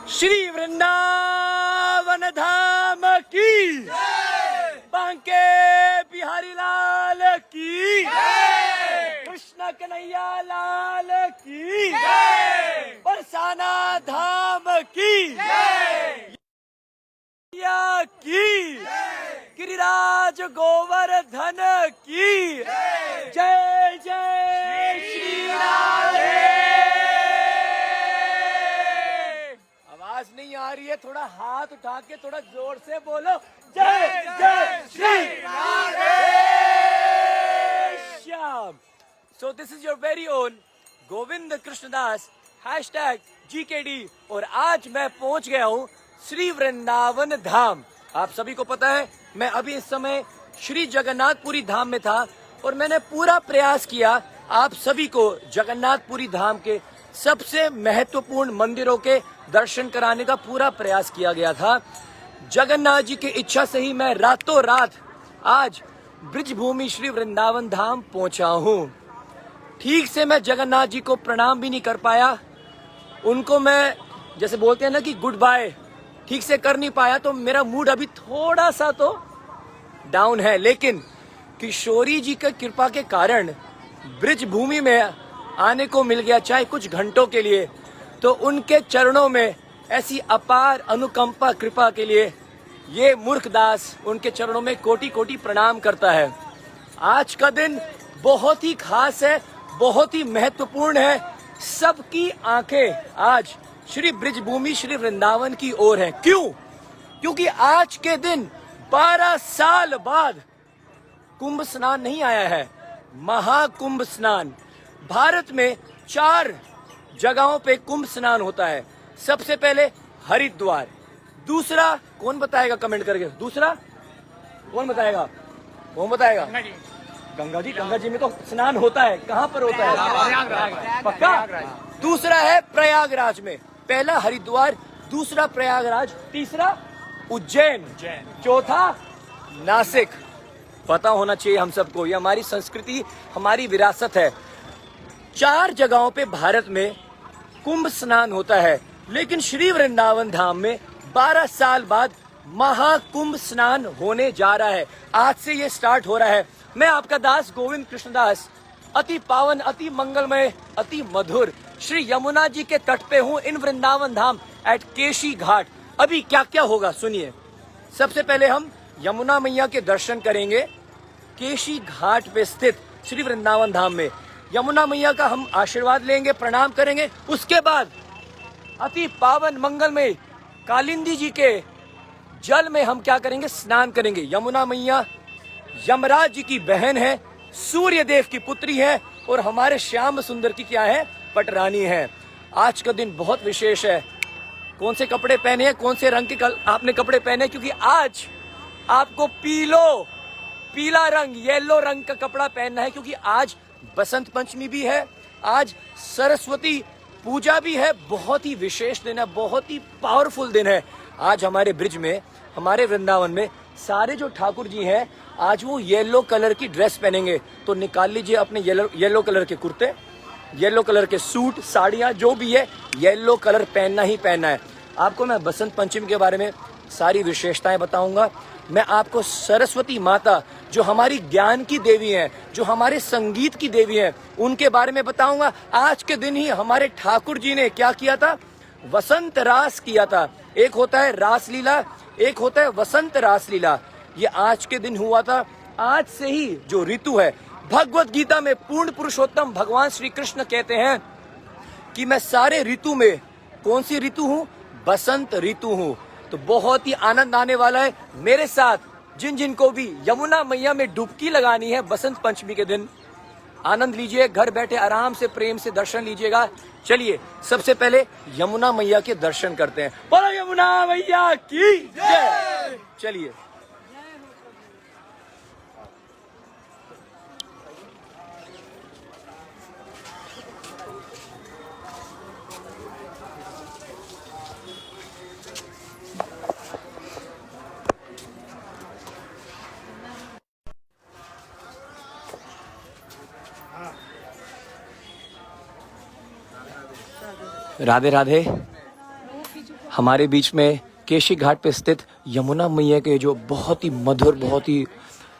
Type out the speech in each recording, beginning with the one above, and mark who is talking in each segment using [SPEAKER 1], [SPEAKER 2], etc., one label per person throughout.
[SPEAKER 1] श्री वृंदावन धाम की, बांके बिहारी लाल की, कृष्ण कन्हैया लाल की, बरसाना धाम की, की, गिरिराज गोवर्धन की, जय जय श्री राधे। आवाज नहीं आ रही है, थोड़ा हाथ उठा के थोड़ा जोर से बोलो, जय जय Shri Radhe Shyam. So this is your very own Govind Krishnadas #GKD और आज मैं पहुंच गया हूं श्री वृंदावन धाम। आप सभी को पता है मैं अभी इस समय श्री जगन्नाथपुरी धाम में था और मैंने पूरा प्रयास किया आप सभी को जगन्नाथपुरी धाम के सबसे महत्वपूर्ण मंदिरों के दर्शन कराने का पूरा प्रयास किया गया था। जगन्नाथ जी की इच्छा से ही मैं रातों रात आज ब्रिजभूमि श्री वृंदावन धाम पहुंचा हूं। ठीक से मैं जगन्नाथ जी को प्रणाम भी नहीं कर पाया, उनको मैं जैसे बोलते हैं ना कि गुड बाय ठीक से कर नहीं पाया, तो मेरा मूड अभी थोड़ा सा तो डाउन है। लेकिन किशोरी जी की कृपा के कारण ब्रिजभूमि में आने को मिल गया, चाहे कुछ घंटों के लिए, तो उनके चरणों में ऐसी अपार अनुकंपा कृपा के लिए ये मूर्खदास उनके चरणों में कोटि कोटि प्रणाम करता है। आज का दिन बहुत ही खास है, बहुत ही महत्वपूर्ण है। सबकी आंखें आज श्री ब्रिजभूमि श्री वृंदावन की ओर है। क्यों? क्योंकि आज के दिन 12 साल बाद कुंभ स्नान नहीं आया है, महाकुंभ स्नान। भारत में 4 जगहों पे कुंभ स्नान होता है। सबसे पहले हरिद्वार, दूसरा कौन बताएगा कमेंट करके, दूसरा कौन बताएगा, कौन बताएगा? गंगा जी। गंगा जी में तो स्नान होता है, कहाँ पर होता है? पक्का। दूसरा है प्रयागराज में, पहला हरिद्वार, दूसरा प्रयागराज, तीसरा उज्जैन, चौथा नासिक। पता होना चाहिए हम सबको, ये हमारी संस्कृति हमारी विरासत है। 4 जगहों पे भारत में कुंभ स्नान होता है, लेकिन श्री वृंदावन धाम में 12 साल बाद महाकुंभ स्नान होने जा रहा है। आज से ये स्टार्ट हो रहा है। मैं आपका दास गोविंद कृष्णदास अति पावन, अति मंगलमय, अति मधुर श्री यमुना जी के तट पे हूँ इन वृंदावन धाम एट केशी घाट। अभी क्या क्या होगा सुनिए। सबसे पहले हम यमुना मैया के दर्शन करेंगे केशी घाट पे स्थित श्री वृंदावन धाम में। यमुना मैया का हम आशीर्वाद लेंगे, प्रणाम करेंगे। उसके बाद अति पावन मंगलमय कालिंदी जी के जल में हम क्या करेंगे, स्नान करेंगे। यमुना मैया यमराज जी की बहन है, सूर्य देव की पुत्री है और हमारे श्याम सुंदर की क्या है, पटरानी है। आज का दिन बहुत विशेष है। कौन से कपड़े पहने हैं, कौन से रंग के आपने कपड़े पहने, क्योंकि आज आपको पीला रंग, येलो रंग का कपड़ा पहनना है, क्योंकि आज बसंत पंचमी भी है, आज सरस्वती पूजा भी है। बहुत ही विशेष दिन है, बहुत ही पावरफुल दिन है। आज हमारे ब्रिज में, हमारे वृंदावन में सारे जो ठाकुर जी हैं आज वो येलो कलर की ड्रेस पहनेंगे। तो निकाल लीजिए अपने येलो कलर के कुर्ते, येलो कलर के सूट, साड़ियाँ, जो भी है येलो कलर पहनना ही पहनना है। आपको मैं बसंत पंचमी के बारे में सारी विशेषताएं बताऊंगा। मैं आपको सरस्वती माता जो हमारी ज्ञान की देवी हैं, जो हमारे संगीत की देवी हैं, उनके बारे में बताऊंगा। आज के दिन ही हमारे ठाकुर जी ने क्या किया था, वसंत रास किया था। एक होता है रासलीला, एक होता है वसंत रासलीला। ये आज के दिन हुआ था। आज से ही जो ऋतु है, भगवत गीता में पूर्ण पुरुषोत्तम भगवान श्री कृष्ण कहते हैं कि मैं सारे ऋतु में कौन सी ऋतु हूँ, बसंत ऋतु हूँ। तो बहुत ही आनंद आने वाला है। मेरे साथ जिन जिन को भी यमुना मैया में डुबकी लगानी है बसंत पंचमी के दिन, आनंद लीजिए, घर बैठे आराम से प्रेम से दर्शन लीजिएगा। चलिए सबसे पहले यमुना मैया के दर्शन करते हैं। बोलो यमुना मैया की जय। चलिए राधे राधे। हमारे बीच में केशी घाट पे स्थित यमुना मैया के जो बहुत ही मधुर, बहुत ही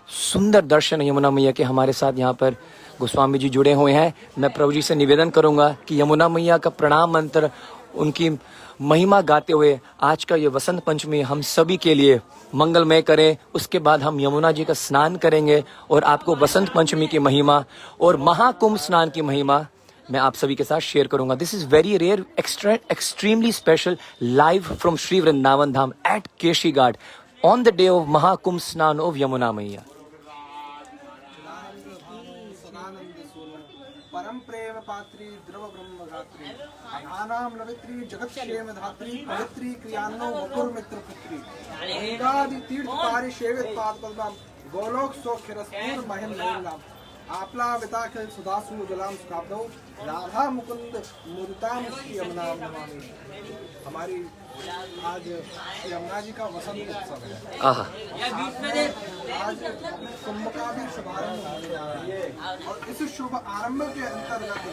[SPEAKER 1] सुंदर दर्शन है यमुना मैया के, हमारे साथ यहाँ पर गोस्वामी जी जुड़े हुए हैं। मैं प्रभु जी से निवेदन करूंगा कि यमुना मैया का प्रणाम मंत्र, उनकी महिमा गाते हुए आज का ये वसंत पंचमी हम सभी के लिए मंगलमय करें। उसके बाद हम यमुना जी का स्नान करेंगे और आपको वसंत पंचमी की महिमा और महाकुंभ स्नान की महिमा मैं आप सभी के साथ शेयर करूंगा। This is very rare, extremely special, live from Shri Vrindavan Dham at Keshi Ghat on the day of Mahakumbh snan of Yamuna मैया।
[SPEAKER 2] परम प्रेम पात्री द्रव ब्रह्म गात्री आनाम लवित्री जगत क्षेम धात्री पवित्री क्रियान्नो वकुर मित्र पुत्री गंगादि तीर्थ पारि सेवित पाद पद्मम गोलोक सौख्य रसपूर महिम नयनाम आपला विताखिल सुदासु जलाम सुखाब्दो राधा मुकुंद मुदिताम श्री यमुना नमामि। हमारी आज श्री यमुना जी का वसंत उत्सव है। आज कुंभ का भी शुभारंभ होने जा रहा है और इस शुभ आरंभ के अंतर्गत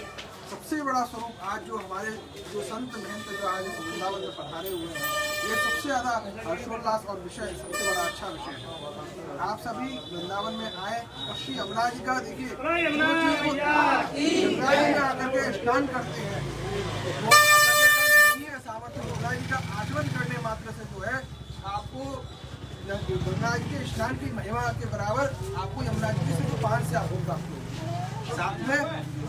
[SPEAKER 2] सबसे बड़ा स्वरूप आज जो हमारे जो संत महंत जो आज वृंदावन में पधारे हुए हैं, ये सबसे ज्यादा हर्षोल्लास और विषय, सबसे बड़ा अच्छा विषय है। आप सभी वृंदावन में आए और श्री यमुना जी का देखिए, यमुना जी में आकर के स्नान करते हैं, सामर्थ्य यमुना जी का आचमन करने मात्र से जो है आपको यमुना जी के स्नान की महिमा के बराबर आपको यमुना जी से जो पान से आपको प्राप्त होगी। साथ में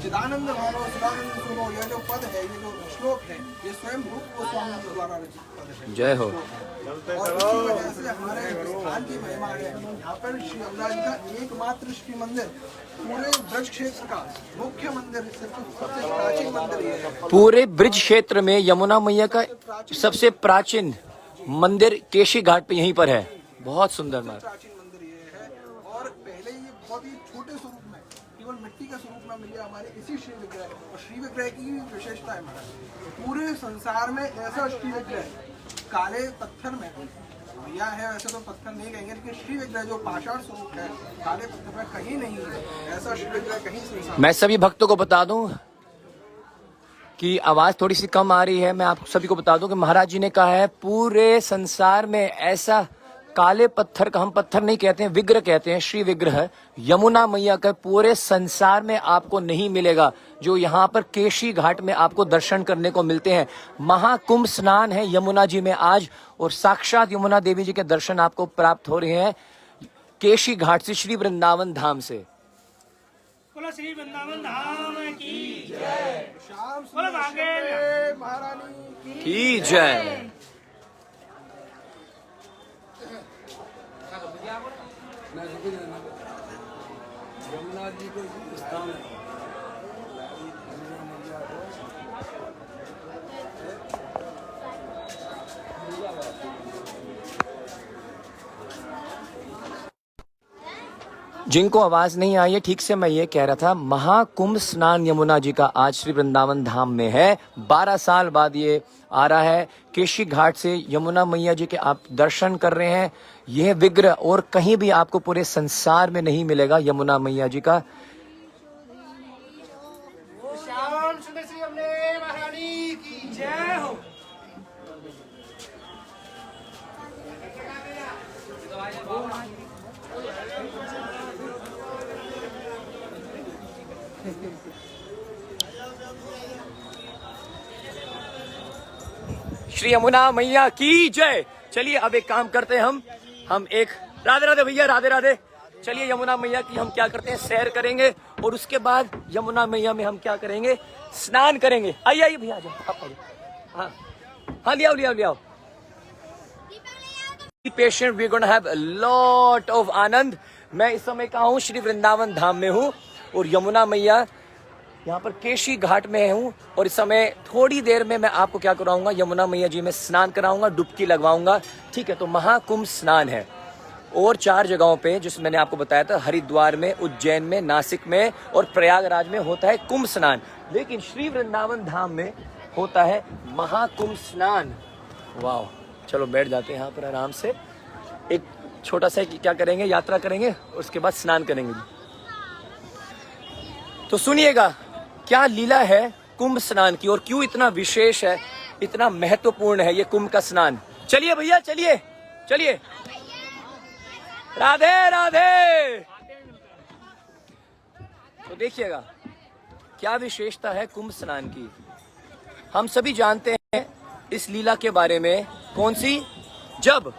[SPEAKER 2] चिदानंद भानो सदानंद सुनो, यह जो पद है, ये जो श्लोक है, ये स्वयं रूप गोस्वामी जी द्वारा रचित पद है।
[SPEAKER 1] जय हो।
[SPEAKER 2] और इसी वजह से हमारे स्थान की महिमा है। यहाँ पर श्री यमुना जी का एकमात्र श्री मंदिर पूरे ब्रज क्षेत्र का मुख्य मंदिर, सबसे प्राचीन मंदिर ये है।
[SPEAKER 1] पूरे ब्रज क्षेत्र में यमुना मैया का सबसे प्राचीन मंदिर केशी घाट पे यहीं पर है। बहुत सुंदर
[SPEAKER 2] प्राचीन मंदिर ये है और पहले ये बहुत ही छोटे स्वरूप में, केवल मिट्टी के स्वरूप में मिले हमारे इसी श्री विग्रह। और श्री विग्रह की विशेषता है हमारा पूरे संसार में ऐसा श्री विग्रह काले पत्थर में भैया है, वैसे तो पत्थर नहीं कहेंगे, लेकिन श्री विग्रह जो पाषाण स्वरूप है काले पत्थर में कहीं नहीं है, ऐसा श्री विग्रह कहीं संसार।
[SPEAKER 1] मैं सभी भक्तों को बता दूं कि आवाज थोड़ी सी कम आ रही है। मैं आप सभी को बता दूं कि महाराज जी ने कहा है पूरे संसार में ऐसा काले पत्थर का, हम पत्थर नहीं कहते हैं, विग्रह कहते हैं, श्री विग्रह यमुना मैया का पूरे संसार में आपको नहीं मिलेगा, जो यहाँ पर केशी घाट में आपको दर्शन करने को मिलते हैं। महाकुंभ स्नान है यमुना जी में आज और साक्षात यमुना देवी जी के दर्शन आपको प्राप्त हो रहे हैं केशी घाट से, श्री वृंदावन धाम से।
[SPEAKER 3] श्री वृंदावन धाम की
[SPEAKER 2] जय। श्याम सुंदर महारानी
[SPEAKER 1] की जय।
[SPEAKER 2] यमुना जी को स्थान है।
[SPEAKER 1] जिनको आवाज नहीं आई है ठीक से, मैं ये कह रहा था महाकुंभ स्नान यमुना जी का आज श्री वृंदावन धाम में है। 12 साल बाद ये आ रहा है। केशी घाट से यमुना मैया जी के आप दर्शन कर रहे हैं। यह विग्रह और कहीं भी आपको पूरे संसार में नहीं मिलेगा यमुना मैया जी का।
[SPEAKER 3] श्याम सुंदर श्री यमुना महारानी की जय हो।
[SPEAKER 1] श्री यमुना मैया की जय। चलिए अब एक काम करते हैं, हम एक राधे राधे भैया, राधे राधे। चलिए यमुना मैया की हम क्या करते हैं, सैर करेंगे और उसके बाद यमुना मैया में हम क्या करेंगे, स्नान करेंगे। आइए आइए भैया, आ जाओ आप, आ जाओ। हाँ हाँ, ले आओ ले आओ ले आओ। Patient, we gonna have a lot of anand. मैं इस समय कहाँ हूँ, श्री वृंदावन धाम में हूँ और यमुना मैया यहाँ पर केशी घाट में हूँ और इस समय थोड़ी देर में मैं आपको क्या कराऊंगा, यमुना मैया जी में स्नान कराऊंगा, डुबकी लगवाऊंगा। ठीक है, तो महाकुंभ स्नान है और 4 जगहों पे, जिस मैंने आपको बताया था, हरिद्वार में, उज्जैन में, नासिक में और प्रयागराज में होता है कुंभ स्नान, लेकिन श्री वृंदावन धाम में होता है महाकुंभ स्नान। वाह, चलो बैठ जाते हैं यहाँ पर आराम से। एक छोटा सा क्या करेंगे, यात्रा करेंगे और उसके बाद स्नान करेंगे। तो सुनिएगा क्या लीला है कुंभ स्नान की और क्यों इतना विशेष है इतना महत्वपूर्ण है ये कुंभ का स्नान। चलिए भैया, चलिए चलिए। राधे राधे। तो देखिएगा क्या विशेषता है कुंभ स्नान की। हम सभी जानते हैं इस लीला के बारे में। कौन सी? जब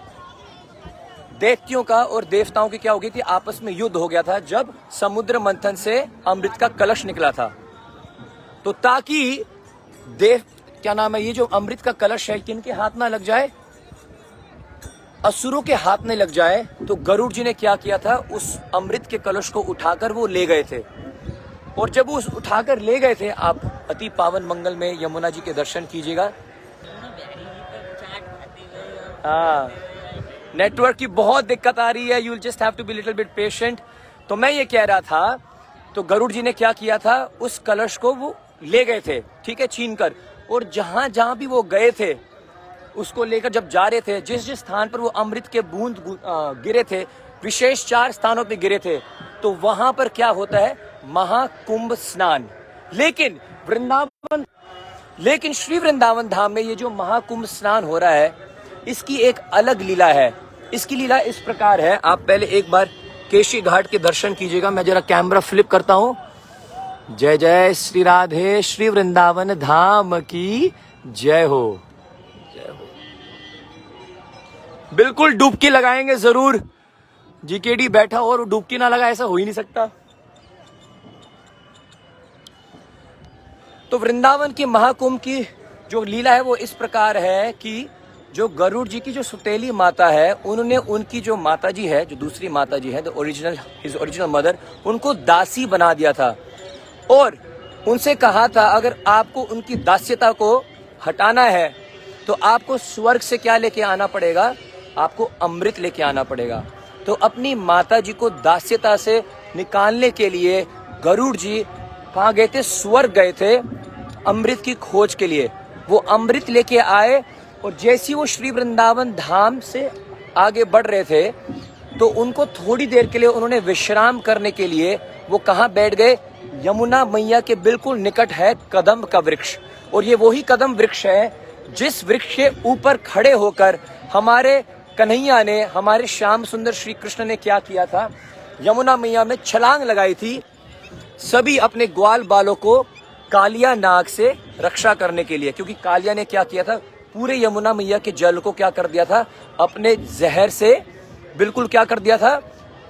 [SPEAKER 1] दैत्यों का और देवताओं की क्या हो गई थी, आपस में युद्ध हो गया था, जब समुद्र मंथन से अमृत का कलश निकला था। तो ताकि क्या नाम है, ये जो अमृत का कलश है किनके हाथ ना लग जाए, असुरों के हाथ में लग जाए, तो गरुड़ जी ने क्या किया था, उस अमृत के कलश को उठाकर वो ले गए थे। और जब वो उठाकर ले गए थे, आप अति पावन मंगल में यमुना जी के दर्शन कीजिएगा। हाँ, नेटवर्क की बहुत दिक्कत आ रही है, you will just have to be little bit patient. तो मैं ये कह रहा था, तो गरुड़ जी ने क्या किया था, उस कलश को वो ले गए थे, ठीक है, छीन कर। और जहां जहां भी वो गए थे, उसको लेकर जब जा रहे थे, जिस जिस स्थान पर वो अमृत के बूंद गिरे थे, विशेष 4 स्थानों पे गिरे थे, तो वहां पर क्या होता है, महाकुंभ स्नान। लेकिन श्री वृंदावन धाम में ये जो महाकुंभ स्नान हो रहा है, इसकी एक अलग लीला है। इसकी लीला इस प्रकार है, आप पहले एक बार केशी घाट के दर्शन कीजिएगा। मैं जरा कैमरा फ्लिप करता हूं। जय जय श्री राधे, श्री वृंदावन धाम की जय हो, जय हो। बिल्कुल डुबकी लगाएंगे जरूर। जीकेडी बैठा और डुबकी ना लगा, ऐसा हो ही नहीं सकता। तो वृंदावन की महाकुंभ की जो लीला है वो इस प्रकार है कि जो गरुड़ जी की जो सुतेली माता है, उन्होंने उनकी जो माता जी है, जो दूसरी माता जी है, हिज ओरिजिनल मदर, उनको दासी बना दिया था। और उनसे कहा था, अगर आपको उनकी दास्यता को हटाना है तो आपको स्वर्ग से क्या लेके आना पड़ेगा, आपको अमृत लेके आना पड़ेगा। तो अपनी माता जी को दास्यता से निकालने के लिए गरुड़ जी कहाँ गए थे, स्वर्ग गए थे अमृत की खोज के लिए। वो अमृत लेके आए और जैसे वो श्री वृंदावन धाम से आगे बढ़ रहे थे, तो उनको थोड़ी देर के लिए उन्होंने विश्राम करने के लिए वो कहाँ बैठ गए, यमुना मैया के बिल्कुल निकट है कदम का वृक्ष। और ये वही कदम वृक्ष है जिस वृक्ष के ऊपर खड़े होकर हमारे कन्हैया ने, हमारे श्याम सुंदर श्री कृष्ण ने क्या किया था, यमुना मैया में छलांग लगाई थी, सभी अपने ग्वाल बालों को कालिया नाग से रक्षा करने के लिए। क्योंकि कालिया ने क्या किया था, पूरे यमुना मैया के जल को क्या कर दिया था, अपने जहर से बिल्कुल क्या कर दिया था,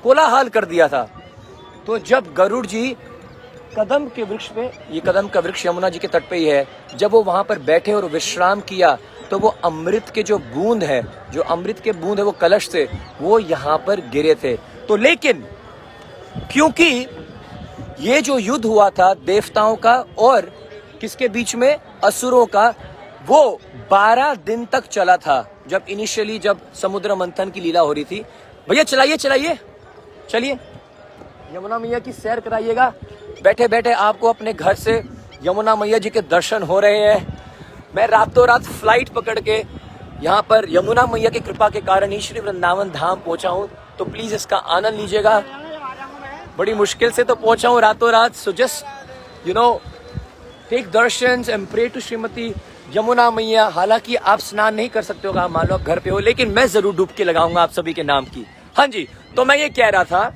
[SPEAKER 1] कोलाहल कर दिया था। तो जब गरुड़ जी कदम के वृक्ष पे, ये कदम का वृक्ष यमुना जी के तट पे ही है, जब वो वहां पर बैठे और विश्राम किया, तो वो अमृत के जो बूंद है, जो अमृत के बूंद है वो कलश से वो यहाँ पर गिरे थे। तो लेकिन क्योंकि ये जो युद्ध हुआ था देवताओं का और किसके बीच में, असुरों का, वो 12 दिन तक चला था। जब इनिशियली जब समुद्र मंथन की लीला हो रही थी। भैया चलाइए चलाइए, चलिए यमुना मैया की सैर कराइएगा। बैठे बैठे आपको अपने घर से यमुना मैया जी के दर्शन हो रहे हैं। मैं रातों रात फ्लाइट पकड़ के यहाँ पर यमुना मैया की कृपा के कारण ही श्री वृंदावन धाम पहुंचा हूँ। तो प्लीज इसका आनंद लीजिएगा। बड़ी मुश्किल से तो पहुंचा हूँ रातों रात। So just take darshan and pray to Shrimati Yamuna maiya. हालांकि आप स्नान नहीं कर सकते हो, मान लो आप घर पे हो, लेकिन मैं जरूर डुबकी लगाऊंगा आप सभी के नाम की। हाँ जी, तो मैं ये कह रहा था,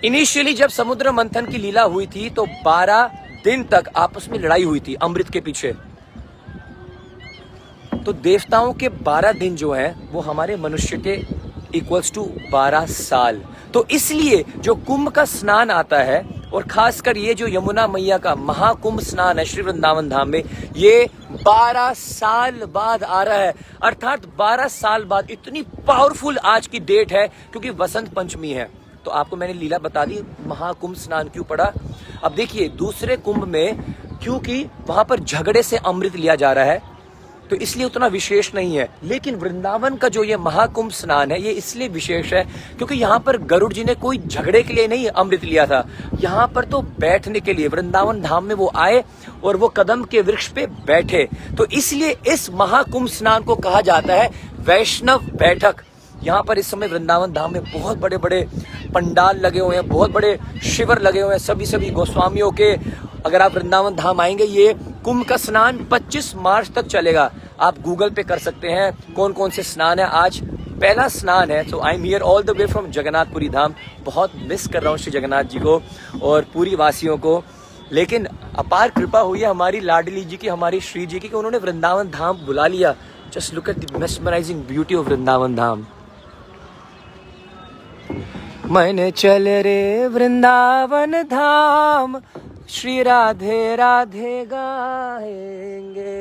[SPEAKER 1] इनिशियली जब समुद्र मंथन की लीला हुई थी तो 12 दिन तक आपस में लड़ाई हुई थी अमृत के पीछे। तो देवताओं के 12 दिन जो है वो हमारे मनुष्य के इक्वल्स टू 12 साल। तो इसलिए जो कुंभ का स्नान आता है, और खासकर ये जो यमुना मैया का महाकुंभ स्नान है श्री वृंदावन धाम में, ये 12 साल बाद आ रहा है। अर्थात 12 साल बाद। इतनी पावरफुल आज की डेट है क्योंकि वसंत पंचमी है। तो आपको मैंने लीला बता दी, महाकुंभ स्नान क्यों पड़ा। अब देखिए दूसरे कुंभ में क्योंकि वहां पर झगड़े से अमृत लिया जा रहा है, तो इसलिए उतना विशेष नहीं है। लेकिन वृंदावन का जो ये महाकुंभ स्नान है ये इसलिए विशेष है क्योंकि यहाँ पर गरुड़ जी ने कोई झगड़े के लिए नहीं अमृत लिया था, यहाँ पर तो बैठने के लिए वृंदावन धाम में वो आए और वो कदम के वृक्ष पे बैठे। तो इसलिए इस महाकुंभ स्नान को कहा जाता है वैष्णव बैठक। यहाँ पर इस समय वृंदावन धाम में बहुत बड़े बड़े पंडाल लगे हुए हैं, बहुत बड़े शिविर लगे हुए हैं सभी गोस्वामियों के। अगर आप वृंदावन धाम आएंगे, ये कुंभ का स्नान 25 मार्च तक चलेगा। आप गूगल पे कर सकते हैं कौन कौन से स्नान है। आज पहला स्नान है। So I am here all the way from Jagannathpuri Dham. बहुत मिस कर रहा हूँ श्री जगन्नाथ जी को और पूरी वासियों को, लेकिन अपार कृपा हुई है हमारी लाडली जी की, हमारी श्री जी की, कि उन्होंने वृंदावन धाम बुला लिया। Just look at the mesmerising beauty of Vrindavan Dham. मन चल रे वृंदावन धाम, श्री राधे राधे गाएंगे,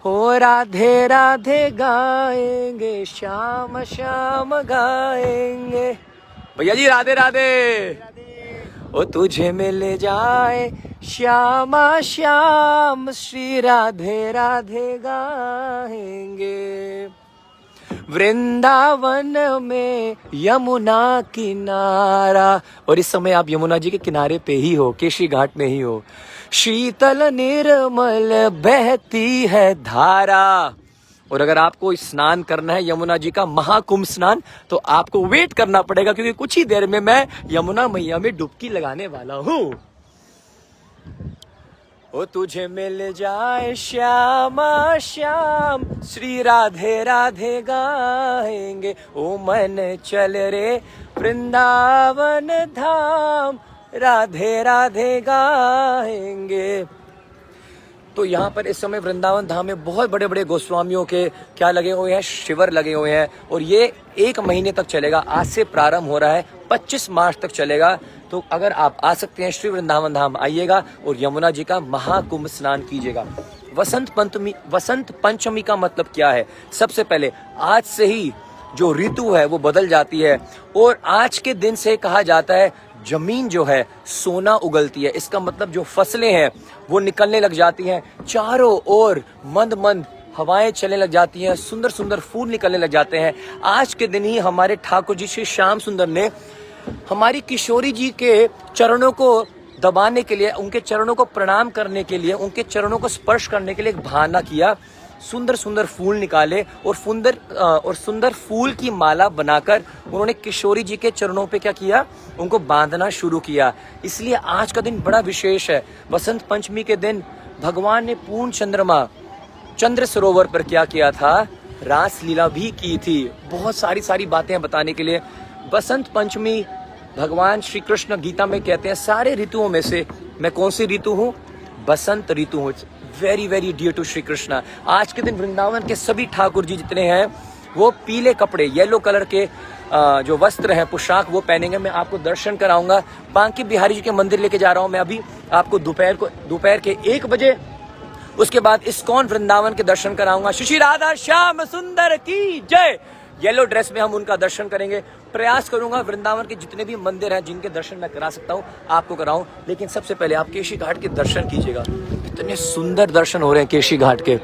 [SPEAKER 1] हो राधे राधे गाएंगे, श्याम श्याम गाएंगे। भैया जी राधे राधे। ओ तुझे मिल जाए श्यामा श्याम, श्री राधे राधे गाएंगे। वृंदावन में यमुना किनारा, और इस समय आप यमुना जी के किनारे पे ही हो, केशी घाट में ही हो। शीतल निर्मल बहती है धारा। और अगर आपको स्नान करना है यमुना जी का महाकुंभ स्नान, तो आपको वेट करना पड़ेगा, क्योंकि कुछ ही देर में मैं यमुना मैया में डुबकी लगाने वाला हूं। ओ तुझे मिल जाए श्यामा श्याम, श्री राधे राधे गाएंगे। ओ मन चल रे वृंदावन धाम, राधे राधे गाएंगे। तो यहाँ पर इस समय वृंदावन धाम में बहुत बड़े बड़े गोस्वामियों के क्या लगे हुए हैं, शिविर लगे हुए हैं, और ये 1 महीने तक चलेगा। आज से प्रारंभ हो रहा है, 25 मार्च तक चलेगा। तो अगर आप आ सकते हैं श्री वृंदावन धाम, आइएगा और यमुना जी का महाकुंभ स्नान कीजिएगा। वसंत पंचमी का मतलब क्या है? सबसे पहले आज से ही जो ऋतु है वो बदल जाती है, और आज के दिन से कहा जाता है जमीन जो है सोना उगलती है। इसका मतलब जो फसलें हैं वो निकलने लग जाती हैं, चारों ओर मंद मंद हवाएं चलने लग जाती हैं, सुंदर सुंदर फूल निकलने लग जाते हैं। आज के दिन ही हमारे ठाकुर जी श्री श्याम सुंदर ने हमारी किशोरी जी के चरणों को दबाने के लिए, उनके चरणों को प्रणाम करने के लिए, उनके चरणों को स्पर्श करने के लिए एक बहाना किया। सुंदर सुंदर फूल निकाले और सुंदर फूल की माला बनाकर उन्होंने किशोरी जी के चरणों पे क्या किया, उनको बांधना शुरू किया। इसलिए आज का दिन बड़ा विशेष है। बसंत पंचमी के दिन भगवान ने पूर्ण चंद्रमा चंद्र सरोवर पर क्या किया था, रास लीला भी की थी। बहुत सारी बातें बताने के लिए। बसंत पंचमी भगवान श्री कृष्ण गीता में कहते हैं सारे ऋतुओं में से मैं कौन सी ऋतु हूँ, बसंत ऋतु हूँ। Very very dear to Shri Krishna. आज के दिन वृंदावन के सभी ठाकुर जी जितने हैं वो पीले कपड़े, येलो कलर के जो वस्त्र हैं, पोशाक, वो पहनेंगे। मैं आपको दर्शन कराऊंगा। बांके बिहारी जी के मंदिर लेके जा रहा हूं मैं अभी आपको दोपहर के 1 बजे। उसके बाद इस्कॉन वृंदावन के दर्शन कराऊंगा। श्री राधा श्याम सुंदर की जय। येलो ड्रेस में हम उनका दर्शन करेंगे। प्रयास करूंगा वृंदावन के जितने भी मंदिर हैं जिनके दर्शन मैं करा सकता हूं आपको कराऊं, लेकिन सबसे पहले आप केशी घाट के दर्शन कीजिएगा। इतने सुंदर दर्शन हो रहे हैं केशी घाट के,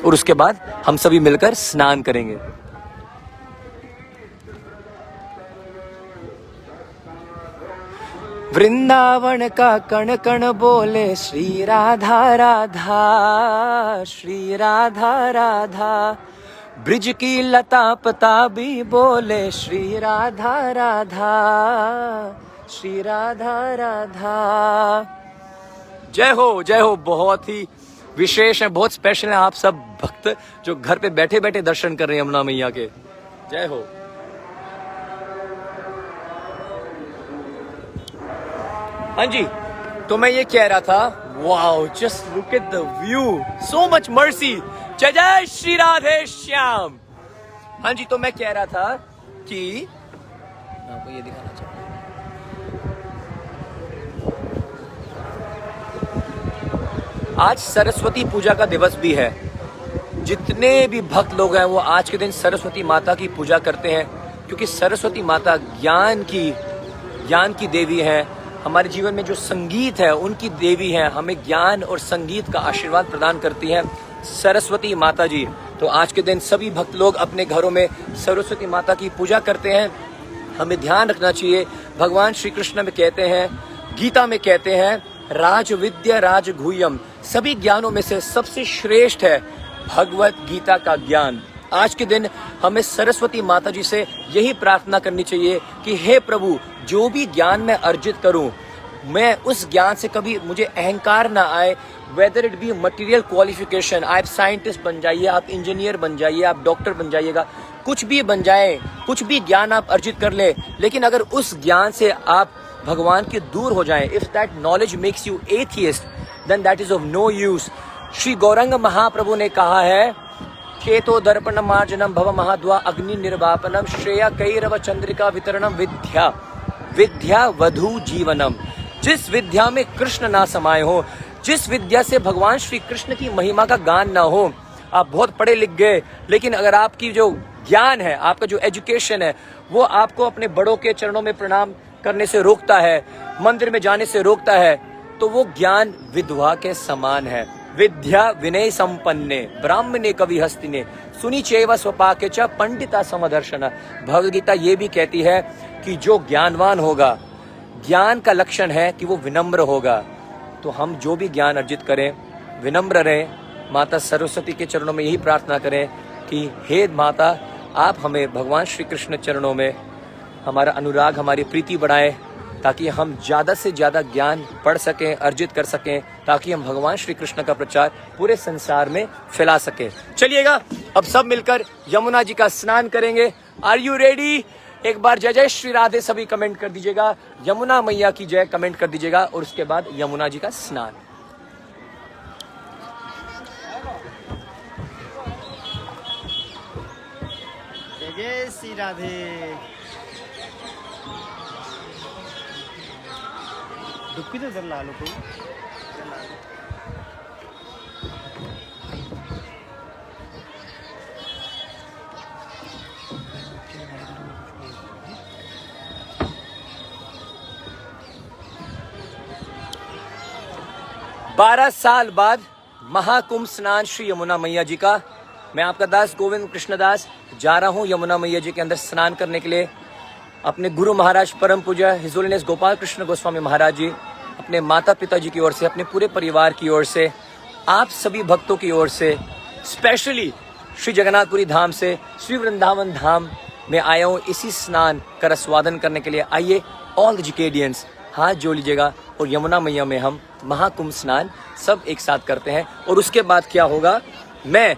[SPEAKER 1] और उसके बाद हम सभी मिलकर स्नान करेंगे। वृंदावन का कण कण बोले श्री राधा राधा, श्री राधा राधा। ब्रिज की लता पता भी बोले श्री राधा राधा, श्री राधा राधा। जय हो। बहुत ही विशेष है, बहुत स्पेशल है आप सब भक्त जो घर पे बैठे बैठे दर्शन कर रहे हैं यमुना मैया के। जय हो। हाँ जी, तो मैं ये कह रहा था, wow just look at the view, so much mercy. जय जय श्री राधे श्याम। हाँ जी, तो मैं कह रहा था कि मैं आपको ये दिखाना चाहता हूं, आज सरस्वती पूजा का दिवस भी है। जितने भी भक्त लोग हैं वो आज के दिन सरस्वती माता की पूजा करते हैं, क्योंकि सरस्वती माता ज्ञान की देवी है। हमारे जीवन में जो संगीत है उनकी देवी है, हमें ज्ञान और संगीत का आशीर्वाद प्रदान करती है सरस्वती माता जी। तो आज के दिन सभी भक्त लोग अपने घरों में सरस्वती माता की पूजा करते हैं। हमें ध्यान रखना चाहिए, भगवान श्री कृष्ण में कहते हैं, गीता में कहते हैं, राज विद्या राज गुह्यम, सभी ज्ञानों में से सबसे श्रेष्ठ है भगवत गीता का ज्ञान। आज के दिन हमें सरस्वती माता जी से यही प्रार्थना करनी चाहिए कि हे प्रभु, जो भी ज्ञान मैं अर्जित करूं मैं उस ज्ञान से कभी मुझे अहंकार ना आए। Whether it be material qualification, आप साइंटिस्ट बन जाइए, आप इंजीनियर बन जाइए, आप डॉक्टर बन जाइएगा, कुछ भी बन जाए, कुछ भी ज्ञान आप अर्जित कर ले, लेकिन अगर उस ज्ञान से आप भगवान के दूर हो जाएं, if that knowledge makes you atheist, then that is of no use. Shri Gauranga Mahaprabhu ने कहा है, चेतो दर्पण मार्जनम भव महाद्वा अग्नि निर्वापनम श्रेया कैरव चंद्रिका वितरणम विद्या विद्या वधु जीवनम। जिस विद्या में कृष्ण ना समाये हो, जिस विद्या से भगवान श्री कृष्ण की महिमा का गान ना हो, आप बहुत पढ़े लिख गए, लेकिन अगर आपकी जो ज्ञान है, आपका जो एजुकेशन है, वो आपको अपने बड़ों के चरणों में प्रणाम करने से रोकता है, मंदिर में जाने से रोकता है, तो वो ज्ञान विधवा के समान है। विद्या विनय संपन्ने ब्राह्मणे कवि हस्तिने सुनी चैव स्वपाके च पंडिता समदर्शन। भगवद गीता ये भी कहती है कि जो ज्ञानवान होगा, ज्ञान का लक्षण है कि वो विनम्र होगा। तो हम जो भी ज्ञान अर्जित करें, विनम्र रहें। माता सरस्वती के चरणों में यही प्रार्थना करें कि हे माता, आप हमें भगवान श्री कृष्ण चरणों में हमारा अनुराग, हमारी प्रीति बढ़ाएं, ताकि हम ज़्यादा से ज़्यादा ज्ञान पढ़ सकें, अर्जित कर सकें, ताकि हम भगवान श्री कृष्ण का प्रचार पूरे संसार में फैला सकें। चलिएगा, अब सब मिलकर यमुना जी का स्नान करेंगे। Are you ready? एक बार जय जय श्री राधे सभी कमेंट कर दीजिएगा, यमुना मैया की जय कमेंट कर दीजिएगा, और उसके बाद यमुना जी का स्नान।
[SPEAKER 3] जय जय श्री राधे। डुबकी तो उधर ला लो कोई।
[SPEAKER 1] बारह साल बाद महाकुंभ स्नान श्री यमुना मैया जी का। मैं आपका दास गोविंद कृष्णदास जा रहा हूँ यमुना मैया जी के अंदर स्नान करने के लिए। अपने गुरु महाराज परम पूज्य हिज होलीनेस गोपाल कृष्ण गोस्वामी महाराज जी, अपने माता पिता जी की ओर से, अपने पूरे परिवार की ओर से, आप सभी भक्तों की ओर से, स्पेशली श्री जगन्नाथपुरी धाम से श्री वृंदावन धाम में आया हूँ इसी स्नान का रसवादन करने के लिए। आइए ऑल द जिकेडियंस हाथ जोड़ लीजिएगा, और यमुना मैया में हम महाकुंभ स्नान सब एक साथ करते हैं। और उसके बाद क्या होगा, मैं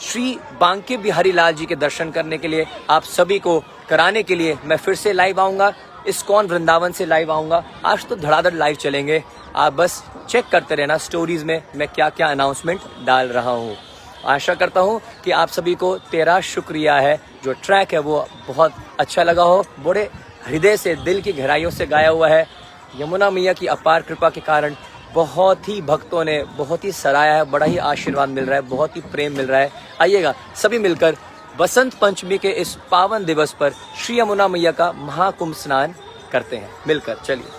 [SPEAKER 1] श्री बांके बिहारी लाल जी के दर्शन करने के लिए, आप सभी को कराने के लिए मैं फिर से लाइव आऊँगा, इस्कॉन वृंदावन से लाइव आऊँगा। आज तो धड़ाधड़ लाइव चलेंगे, आप बस चेक करते रहना स्टोरीज में मैं क्या क्या अनाउंसमेंट डाल रहा हूँ। आशा करता हूँ कि आप सभी को तेरा शुक्रिया है, जो ट्रैक है वो बहुत अच्छा लगा हो, बड़े हृदय से, दिल की गहराइयों से गाया हुआ है। यमुना मैया की अपार कृपा के कारण बहुत ही भक्तों ने बहुत ही सराहा है, बड़ा ही आशीर्वाद मिल रहा है, बहुत ही प्रेम मिल रहा है। आइएगा सभी मिलकर बसंत पंचमी के इस पावन दिवस पर श्री यमुना मैया का महाकुंभ स्नान करते हैं मिलकर। चलिए।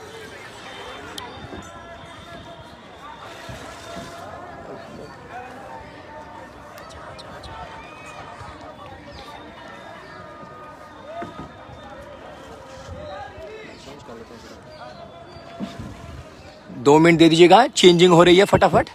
[SPEAKER 1] दो मिनट दे दीजिएगा, चेंजिंग हो रही है फटाफट।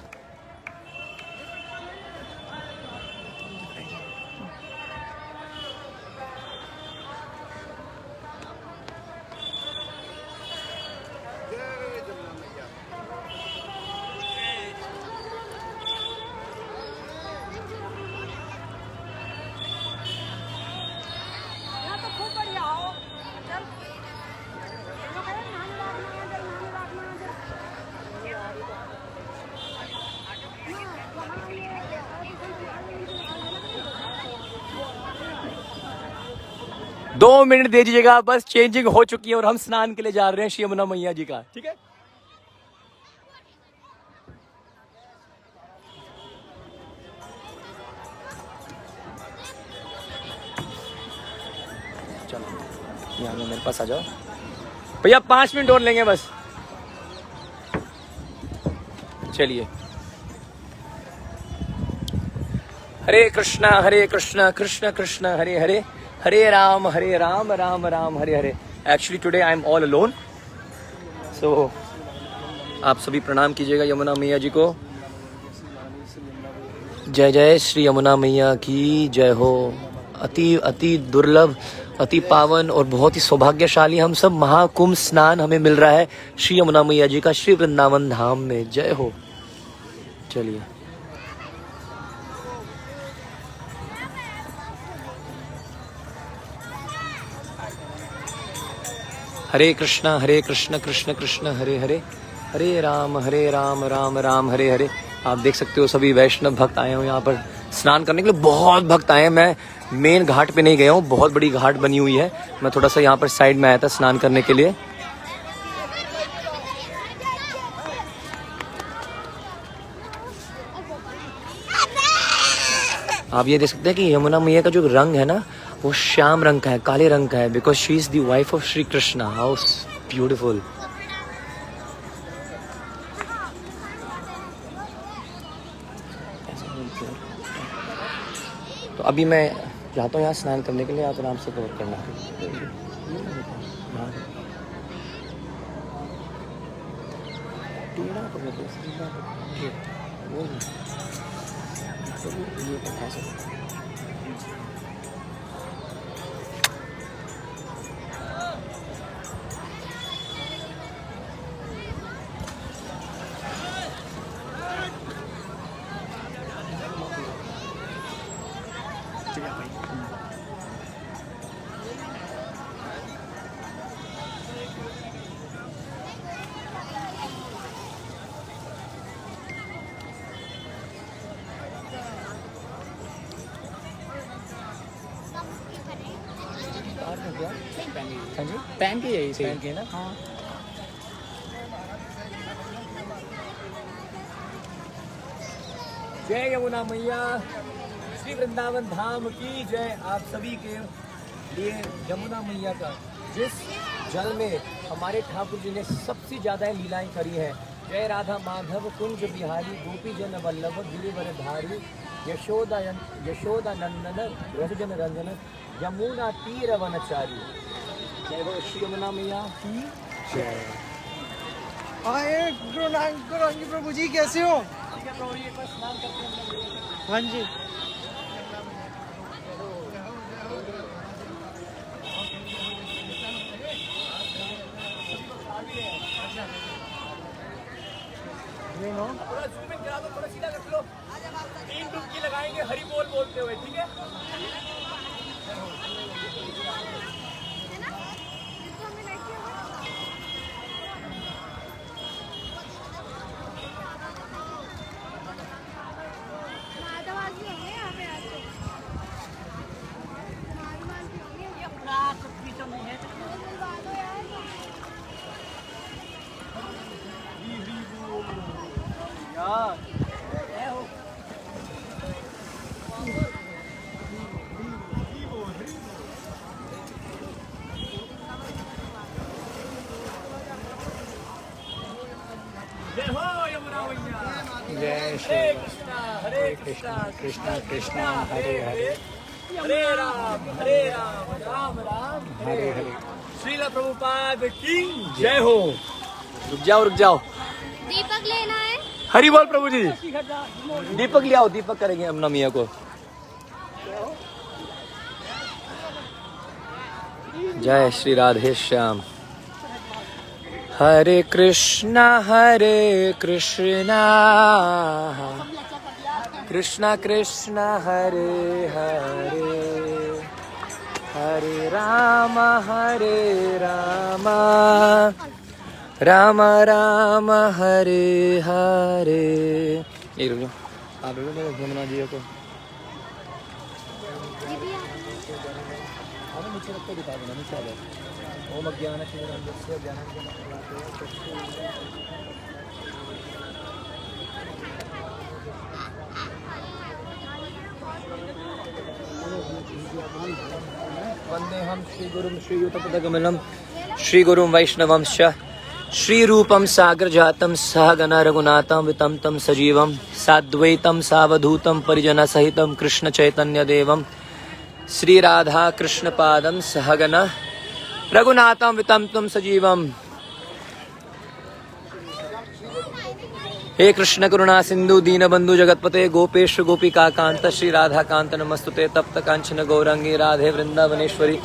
[SPEAKER 1] दो मिनट दे दीजिएगा, बस चेंजिंग हो चुकी है और हम स्नान के लिए जा रहे हैं श्री यमुना मैया जी का। ठीक है, चलो यहाँ मेरे पास आ जाओ भैया, 5 मिनट और लेंगे बस। चलिए। Hare Krishna Krishna Krishna Hare Hare, Hare Ram Ram Ram Hare Hare. Actually today I am all alone, so आप सभी प्रणाम कीजिएगा यमुना मैया जी को। जय जय श्री यमुना मैया की जय हो। अति अति दुर्लभ अति पावन और बहुत ही सौभाग्यशाली हम सब महाकुंभ स्नान हमें मिल रहा है श्री यमुना मैया जी का श्री वृंदावन धाम में। जय हो। चलिए हरे कृष्णा कृष्ण कृष्ण हरे हरे, हरे राम राम राम हरे हरे। आप देख सकते हो सभी वैष्णव भक्त आए हो यहाँ पर स्नान करने के लिए। बहुत भक्त आए हैं। मैं मेन घाट पे नहीं गया हूँ, बहुत बड़ी घाट बनी हुई है। मैं थोड़ा सा यहाँ पर साइड में आया था स्नान करने के लिए। आप ये देख सकते हैं कि यमुना मैया का जो रंग है ना वो श्याम रंग का है, काले रंग का है, because she is the wife of Shri Krishna. How beautiful. तो अभी मैं जाता हूँ यहाँ स्नान करने के लिए, आप आराम से कवर करना। पैन की है, पैन की है ना। हाँ जय यमुना मैया, श्री वृंदावन धाम की जय। आप सभी के लिए यमुना मैया का जिस जल में हमारे ठाकुर जी ने सबसे ज्यादा लीलाएं करी है। जय राधा माधव कुंज बिहारी गोपी जन वल्लभ गिरिवरधारी यशोदा नंदन रसजन रंजन यमुना तीर वनचारी। जय हो श्री यमुना मैया की जय।
[SPEAKER 3] आए गौरांगी प्रभु जी, कैसे हो? हाँ जी।
[SPEAKER 1] थोड़ा जूम इन करा दो, थोड़ा सीधा कर लो। 3 डुबकी लगाएंगे हरि बोल बोलते हुए, ठीक है? जय हो यमुना मैया।
[SPEAKER 2] जय श्री
[SPEAKER 1] हरे कृष्णा कृष्णा कृष्णा हरे हरे, हरे राम राम राम हरे हरे। श्रील प्रभुपाद की जय हो। रुक जाओ।
[SPEAKER 4] दीपक लेना है।
[SPEAKER 1] हरि बोल प्रभु जी। दीपक ले आओ, दीपक करेंगे यमुना मैया को। जय श्री राधे श्याम। हरे कृष्णा कृष्णा कृष्णा हरे हरे, हरे राम राम राम हरे हरे। ये रुको, आप रुको यमुना जी को नीचे रख के दिखा देना। नीचे आ जाओ। ओम अज्ञानतिमिरन्धस्य ज्ञानाञ्जनशलाकया वन्देहं श्रीगुरुं श्रीयुतपदकमलं श्रीगुरुं वैष्णवंश्च श्रीरूपं सागरजातं सहगण रघुनाथं वितं तं सजीवं साद्वैतं सावधूतं परिजनसहितं कृष्णचैतन्यदेवं श्री राधा कृष्ण पादं सहगण रघुनाथं वितं तं सजीवं। हे कृष्ण करुणा सिंधु दीनबंधु जगतपते गोपेश गोपिका कांत श्री राधा कांत नमस्तुते तप्त कांचन गौरांगी राधे वृंदावनेश्वरी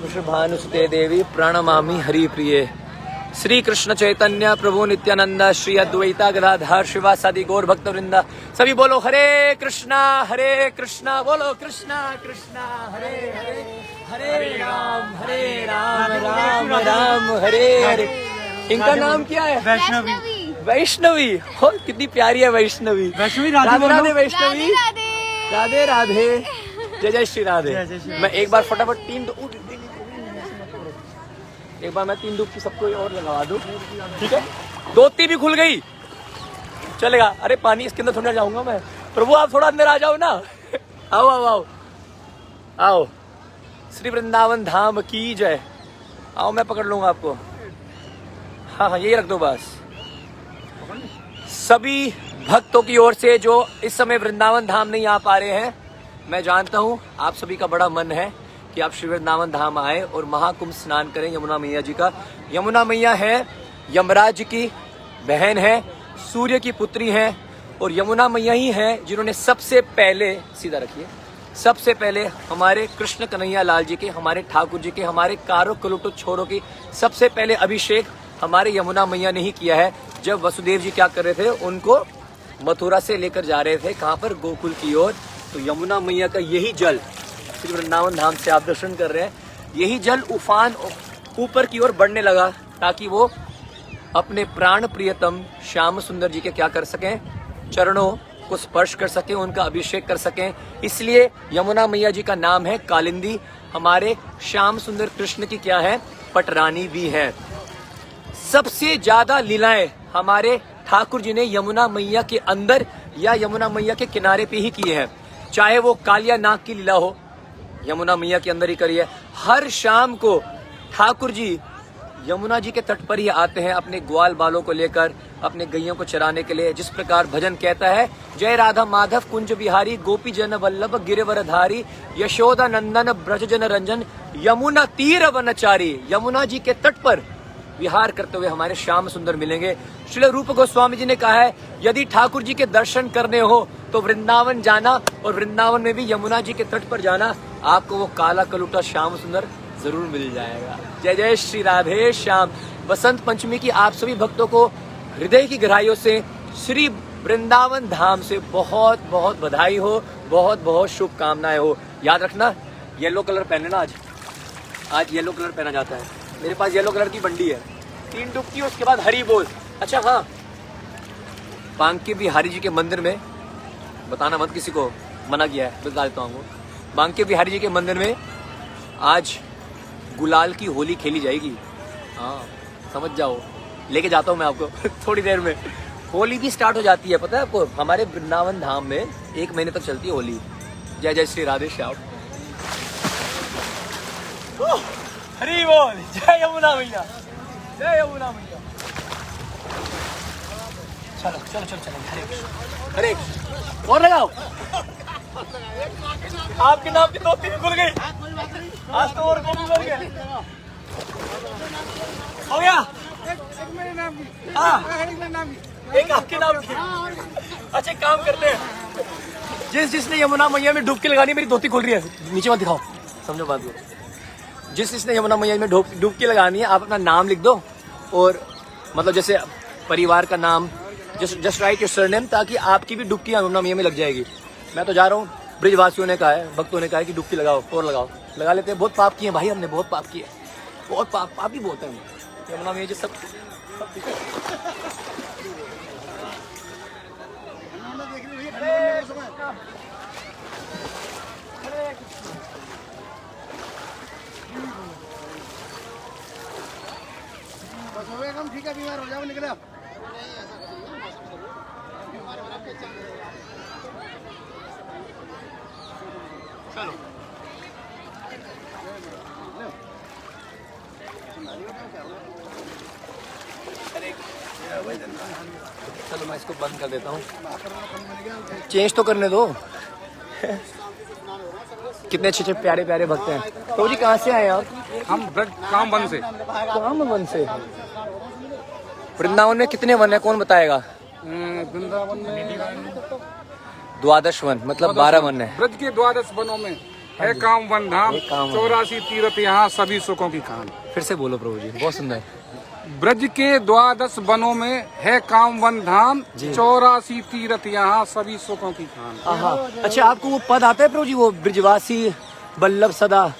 [SPEAKER 1] वृषभानुसुते देवी प्रणमामि हरिप्रिये। श्री कृष्ण चैतन्य प्रभु नित्यानंद श्री अद्वैता गदाधर शिवासादि गौर भक्त वृंदा सभी बोलो हरे कृष्णा बोलो कृष्णा कृष्णा हरे हरे हरे राम राम राम हरे हरे। इनका नाम क्या है?
[SPEAKER 4] वैष्णवी।
[SPEAKER 1] वैष्णवी। हो कितनी प्यारी है वैष्णवी।
[SPEAKER 3] वैष्णवी
[SPEAKER 1] राधे राधे वैष्णवी।
[SPEAKER 4] राधे
[SPEAKER 1] राधे राधे जय जय श्री राधे। मैं एक बार फटाफट एक बार मैं 3 डुबकी सबको और लगा दूं, ठीक है? 2 भी खुल गई चलेगा। अरे पानी इसके अंदर थोड़ा जाऊंगा मैं। प्रभु आप थोड़ा अंदर आ जाओ ना। आओ आओ आओ आओ। श्री वृंदावन धाम की जय। आओ मैं पकड़ लूंगा आपको। हाँ यही रख दो बस। सभी भक्तों की ओर से जो इस समय वृंदावन धाम नहीं आ पा रहे हैं, मैं जानता हूँ आप सभी का बड़ा मन है कि आप श्री वृंदावन धाम आए और महाकुंभ स्नान करें यमुना मैया जी का। यमुना मैया है यमराज की बहन है, सूर्य की पुत्री है और यमुना मैया ही है जिन्होंने सबसे पहले, सीधा रखिए, सबसे पहले हमारे कृष्ण कन्हैया लाल जी के, हमारे ठाकुर जी के, हमारे कारो कलुटो छोरों की सबसे पहले अभिषेक हमारे यमुना मैया ने ही किया है। जब वसुदेव जी क्या कर रहे थे, उनको मथुरा से लेकर जा रहे थे कहाँ पर, गोकुल की ओर। तो यमुना मैया का यही जल श्री वृंदावन धाम से आप दर्शन कर रहे हैं, यही जल उफान ऊपर की ओर बढ़ने लगा ताकि वो अपने प्राण प्रियतम श्याम सुंदर जी के क्या कर सकें, चरणों को स्पर्श कर सकें, उनका अभिषेक कर सकें। इसलिए यमुना मैया जी का नाम है कालिंदी। हमारे श्याम सुंदर कृष्ण की क्या है, पटरानी भी है। सबसे ज्यादा लीलाएं हमारे ठाकुर जी ने यमुना मैया के अंदर या यमुना मैया के किनारे पे ही किए हैं। चाहे वो कालिया नाग की लीला हो, यमुना मैया के अंदर ही करी है। हर शाम को ठाकुर जी यमुना जी के तट पर ही आते हैं अपने ग्वाल बालों को लेकर, अपने गैयों को चराने के लिए। जिस प्रकार भजन कहता है, जय राधा माधव कुंज बिहारी, गोपी जन वल्लभ गिरिवरधारी, यशोदा नंदन ब्रज जन रंजन, यमुना तीर वनचारी। यमुना जी के तट पर विहार करते हुए हमारे श्याम सुंदर मिलेंगे। श्री रूप गोस्वामी जी ने कहा है, यदि ठाकुर जी के दर्शन करने हो तो वृंदावन जाना, और वृंदावन में भी यमुना जी के तट पर जाना, आपको वो काला कलूटा श्याम सुंदर जरूर मिल जाएगा। जय जय श्री राधे श्याम। बसंत पंचमी की आप सभी भक्तों को हृदय की गहराइयों से श्री वृंदावन धाम से बहुत बहुत बधाई हो, बहुत बहुत शुभकामनाएं हो। याद रखना येलो कलर पहनना आज येलो कलर पहना जाता है। मेरे पास येलो कलर की बंडी है। 3 डुबकी उसके बाद हरी बोल। अच्छा हाँ, बांके बिहारी जी के मंदिर में, बताना मत किसी को, मना किया है, बता देता हूँ। बांके बिहारी जी के मंदिर में आज गुलाल की होली खेली जाएगी। हाँ समझ जाओ, लेके जाता हूँ मैं आपको थोड़ी देर में। होली भी स्टार्ट हो जाती है, पता है आपको? हमारे वृंदावन धाम में 1 महीने तक चलती है होली। जय जय श्री राधे श्याम। हरी बोल। जय यमुना मैया, जय यमुना मैया। चलो चलो चलो चलो। हरे कृष्ण हरे कृष्ण। और लगाओ। आपके नाम की 2-3 खुल गई आज तो, और कौन खुल गया? हो गया। हाँ एक आपके नाम की। अच्छा काम करते हैं, जिसने यमुना मैया में डुबकी लगानी, मेरी धोती खुल रही है, नीचे मत दिखाओ, समझो बात को। जिसने यमुना मैया में डुबकी लगानी है, आप अपना नाम लिख दो, और मतलब जैसे परिवार का नाम, जस्ट राइट योर सरनेम, ताकि आपकी भी डुबकी यमुना मैया में लग जाएगी। मैं तो जा रहा हूँ, ब्रिजवासियों ने कहा है, भक्तों ने कहा है कि डुबकी लगाओ और लगाओ, लगा लेते हैं। बहुत पाप किए भाई हमने, बहुत पाप किए, बहुत पाप ही बहुत है यमुना मैया जी सब।
[SPEAKER 3] ठीक है, बीमार हो जाओ, निकले। चलो
[SPEAKER 1] चलो मैं इसको बंद कर देता हूँ, चेंज तो करने दो। कितने अच्छे प्यारे प्यारे भक्त हैं। तो जी कहाँ से आए आप?
[SPEAKER 3] हम काम बंद से।
[SPEAKER 1] काम वन से। वृंदावन में कितने वन है, कौन बताएगा?
[SPEAKER 3] वृंदावन में
[SPEAKER 1] 12 वन, मतलब 12 वन है।
[SPEAKER 3] ब्रज के 12 वनों में
[SPEAKER 5] है काम वन धाम,
[SPEAKER 1] है काम वन।
[SPEAKER 5] 84 तीर्थ यहाँ सभी सुखों की खान।
[SPEAKER 1] फिर से बोलो प्रभु जी, बहुत सुंदर।
[SPEAKER 5] ब्रज के 12 वनों में है काम वन धाम, 84 तीर्थ यहाँ सभी सुखों की खान।
[SPEAKER 1] आहा, अच्छा आपको वो पद आता है प्रभु जी, वो ब्रिजवासी बल्लभ सदा,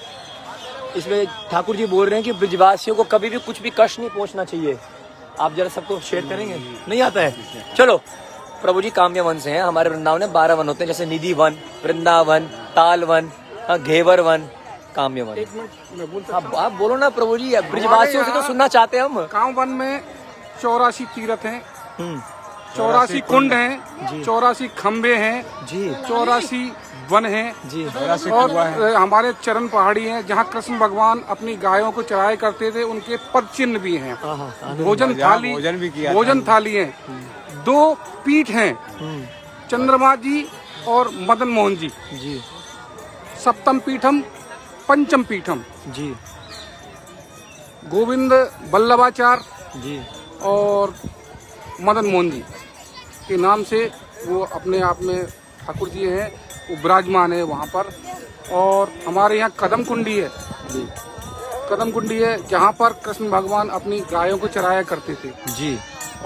[SPEAKER 1] इसमें ठाकुर जी बोल रहे हैं कि ब्रिजवासियों को कभी भी कुछ भी कष्ट नहीं पहुंचना चाहिए। आप जरा सबको शेयर करेंगे? नहीं आता है? चलो प्रभु जी काम्य वन से हैं, हमारे वृंदावन में 12 वन होते हैं, जैसे निधि वन, वृंदावन, ताल वन, घेवर वन, काम्य वन।
[SPEAKER 5] मैं बोल
[SPEAKER 1] आप बोलो ना प्रभु जी, ब्रिजवासियों से तो सुनना चाहते हैं हम।
[SPEAKER 5] काम वन में 84 तीर्थ हैं,
[SPEAKER 1] हम्म,
[SPEAKER 5] 84 कुंड हैं, 84 खम्बे हैं
[SPEAKER 1] जी
[SPEAKER 5] 84 वन हैं
[SPEAKER 1] जी
[SPEAKER 5] और हमारे चरण पहाड़ी हैं जहाँ कृष्ण भगवान अपनी गायों को चराया करते थे, उनके पद चिन्ह भी हैं। भोजन थाली है, 2 पीठ हैं, चंद्रमा जी और मदन मोहन जी,
[SPEAKER 1] जी
[SPEAKER 5] सप्तम पीठम पंचम पीठम,
[SPEAKER 1] जी
[SPEAKER 5] गोविंद वल्लभाचार्य
[SPEAKER 1] जी
[SPEAKER 5] और मदन मोहन जी के नाम से वो अपने आप में ठाकुर जी हैं, वो विराजमान है वहाँ पर। और हमारे यहाँ कदम कुंडी है, कदम कुंडी है जहाँ पर कृष्ण भगवान अपनी गायों को चराया करते थे
[SPEAKER 1] जी।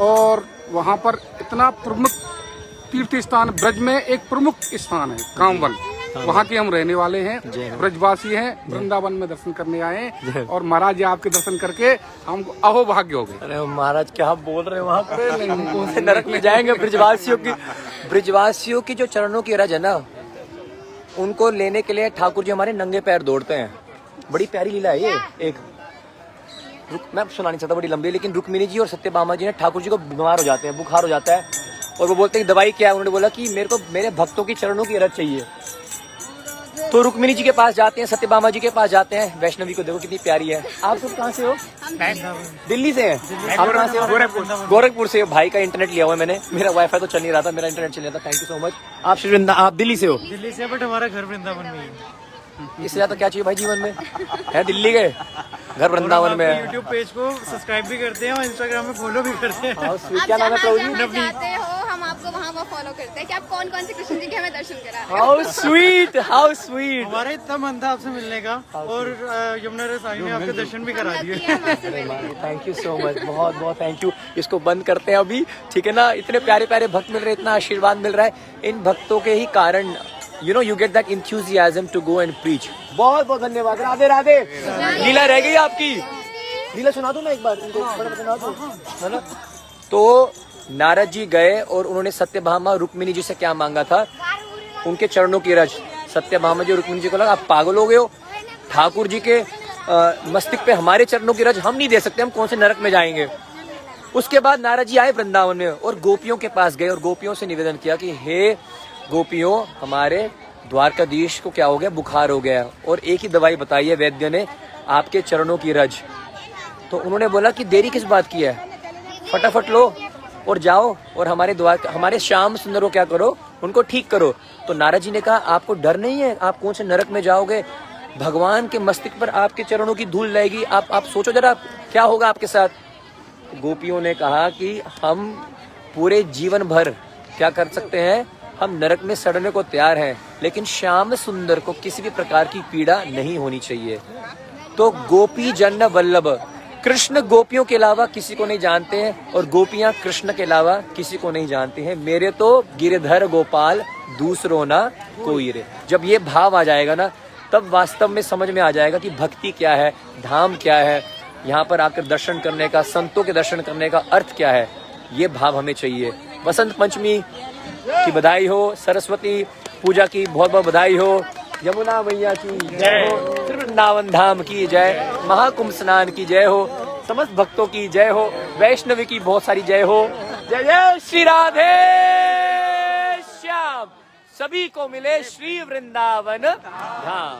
[SPEAKER 5] और वहाँ पर इतना प्रमुख तीर्थ स्थान ब्रज में एक प्रमुख स्थान है कामवन, वहाँ के हम रहने वाले हैं, ब्रजवासी हैं, वृंदावन में दर्शन करने आए हैं और महाराज जी आपके दर्शन करके हमको अहोभाग्य हो गए।
[SPEAKER 1] अरे महाराज क्या बोल रहे हैं, वहाँ कौन से नरक में जाएंगे? ब्रिजवासियों की जो चरणों की रज है ना, उनको लेने के लिए ठाकुर जी हमारे नंगे पैर दौड़ते हैं। बड़ी प्यारी लीला है ये। एक मैं सुना नहीं सकता, बड़ी लंबी, लेकिन रुक्मिणी जी और सत्यभामा जी ने ठाकुर जी को बीमार हो जाते हैं, बुखार हो जाता है, और वो बोलते हैं दवाई क्या है? उन्होंने बोला कि मेरे को मेरे भक्तों की चरणों की रज चाहिए। तो रुक्मिणी जी के पास जाते हैं, सत्यभामा जी के पास जाते हैं। वैष्णवी को देखो कितनी प्यारी है। आप सब कहाँ से हो? दिल्ली से हैं। आप कहाँ से हो? गोरखपुर से हो। भाई का इंटरनेट लिया हुआ है मैंने, मेरा वाईफाई तो चल नहीं रहा था, मेरा इंटरनेट चल रहा था। Thank you so much. आप श्री आप दिल्ली से हो?
[SPEAKER 6] दिल्ली से, बट हमारा घर वृंदावन में ही है।
[SPEAKER 1] इससे ज्यादा क्या चाहिए भाई जीवन में? है दिल्ली गए, घर वृंदावन में है।
[SPEAKER 6] यूट्यूब पेज को सब्सक्राइब भी करते हैं और इंस्टाग्राम में फॉलो भी करते हैं।
[SPEAKER 1] क्या नाम है प्रभु जी?
[SPEAKER 4] जाते हो, हम आपको वहाँ फॉलो करते हैं कि आप कौन कौन से कृष्ण जी के हमें दर्शन करा रहे हैं।
[SPEAKER 1] How sweet, how sweet.
[SPEAKER 6] हमारा इतना मन था आपसे मिलने का, और यमुना रसाई ने आपके दर्शन भी करा दिए।
[SPEAKER 1] थैंक यू सो मच, बहुत बहुत थैंक यू। इसको बंद करते हैं अभी, ठीक है ना? इतने प्यारे प्यारे भक्त मिल रहे हैं, इतना आशीर्वाद मिल रहा है, इन भक्तों के ही कारण you get that enthusiasm to go and preach। बहुत बहुत धन्यवाद। राधे राधे। लीला रह गई आपकी, लीला सुना दो ना एक बार इनको, सुना दो, है ना? तो नारद जी गए और उन्होंने सत्यभामा रुक्मिणी जी से क्या मांगा था? उनके चरणों की रज। सत्यभामा जी रुक्मिणी जी को लगा आप पागल हो गए हो, ठाकुर जी के मस्तिष्क पे हमारे चरणों की रज हम नहीं दे सकते, हम कौन से नरक में जाएंगे? उसके बाद नारद जी आए वृंदावन में और गोपियों के पास गए और गोपियों से निवेदन किया कि हे गोपियों, हमारे द्वारकाधीश को क्या हो गया? बुखार हो गया, और एक ही दवाई बताई है वैद्य ने, आपके चरणों की रज। तो उन्होंने बोला कि देरी किस बात की है, फटाफट लो और जाओ और हमारे श्याम सुंदर को क्या करो? उनको ठीक करो। तो नारद जी ने कहा आपको डर नहीं है? आप कौन से नरक में जाओगे? भगवान के मस्तिष्क पर आपके चरणों की धूल लगेगी, आप सोचो जरा क्या होगा आपके साथ। गोपियों ने कहा कि हम पूरे जीवन भर क्या कर सकते हैं, हम नरक में सड़ने को तैयार हैं, लेकिन श्याम सुंदर को किसी भी प्रकार की पीड़ा नहीं होनी चाहिए। तो गोपी जन वल्लभ, कृष्ण गोपियों के अलावा किसी को नहीं जानते हैं और गोपियां कृष्ण के अलावा किसी को नहीं जानती हैं। मेरे तो गिरधर गोपाल दूसरों ना कोई रे। जब ये भाव आ जाएगा ना, तब वास्तव में समझ में आ जाएगा कि भक्ति क्या है, धाम क्या है, यहाँ पर आकर दर्शन करने का, संतों के दर्शन करने का अर्थ क्या है। ये भाव हमें चाहिए। बसंत पंचमी की बधाई हो, सरस्वती पूजा की बहुत बहुत बधाई हो, यमुना मैया की जय हो, वृंदावन धाम की जय, महाकुंभ स्नान की जय हो, समस्त भक्तों की जय हो, वैष्णवी की बहुत सारी जय हो। जय जय श्री राधे श्याम। सभी को मिले श्री वृंदावन धाम।